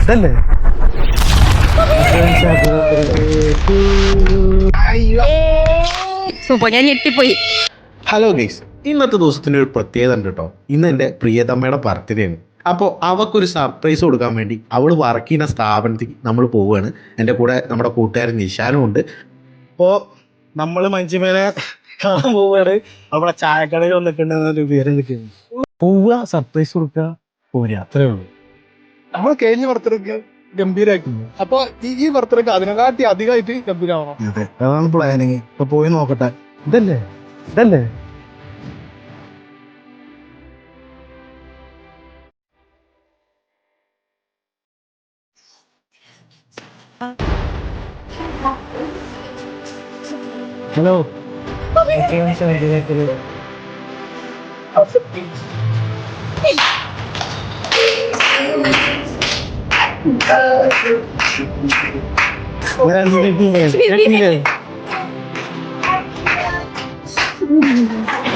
ഇതല്ലേ സൂപ്പർ, ഞാൻ ഞെട്ടിപ്പോയി. ഹലോ ഗൈസ്, ഇന്നത്തെ ദിവസത്തിന് ഒരു പ്രത്യേകത ഉണ്ട് കേട്ടോ. ഇന്ന് എൻ്റെ പ്രിയതമ്മയുടെ ബർത്ത്ഡേ ആണ്. അപ്പോൾ അവൾക്കൊരു സർപ്രൈസ് കൊടുക്കാൻ വേണ്ടി അവൾ വർക്ക് ചെയ്യുന്ന സ്ഥാപനത്തിൽ നമ്മൾ പോവുകയാണ്. എൻ്റെ കൂടെ നമ്മുടെ കൂട്ടുകാരൻ നിശാനും ഉണ്ട്. അപ്പോൾ നമ്മൾ മഞ്ജുമേനെ കാണാൻ പോവുകയാണ്. അവിടെ ചായക്കടയിൽ വന്നിട്ടുണ്ടെന്നൊരു പേര് നിൽക്കുന്നു. പോവുക, സർപ്രൈസ് കൊടുക്കുക, പോരുക, അത്രേ ഉള്ളൂ. നമ്മൾ കഴിഞ്ഞ ബർത്ത്ഡേക്ക് ഗംഭീരമാക്കുന്നു. അപ്പൊ ഈ ബർത്ത്ഡേക്ക് അതിനെക്കാട്ടി അധികമായിട്ട് ഗംഭീരമാവണം. അതെ, അതാണ് പ്ലാനിങ്. ഇപ്പൊ പോയി നോക്കട്ടെ. ഇതല്ലേ ഇതല്ലേ hello.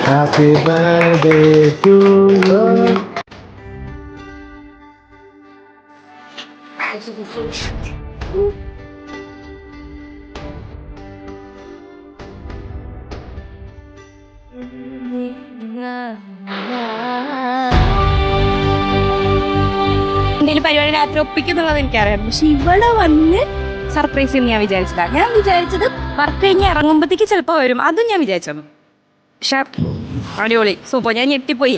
Happy birthday to you. എന്തെങ്കിലും പരിപാടി രാത്രി ഒപ്പിക്കുന്നുള്ളത് എനിക്കറിയാം, പക്ഷെ ഇവിടെ വന്ന് സർപ്രൈസ് എന്ന് ഞാൻ വിചാരിച്ചതാ. ഞാൻ വിചാരിച്ചത് വർക്ക് കഴിഞ്ഞ് ഇറങ്ങുമ്പോഴത്തേക്ക് ചിലപ്പോൾ വരും, അതും ഞാൻ വിചാരിച്ചു. പക്ഷെ അടിപൊളി, സൂപ്പർ, ഞാൻ ഞെട്ടിപ്പോയി.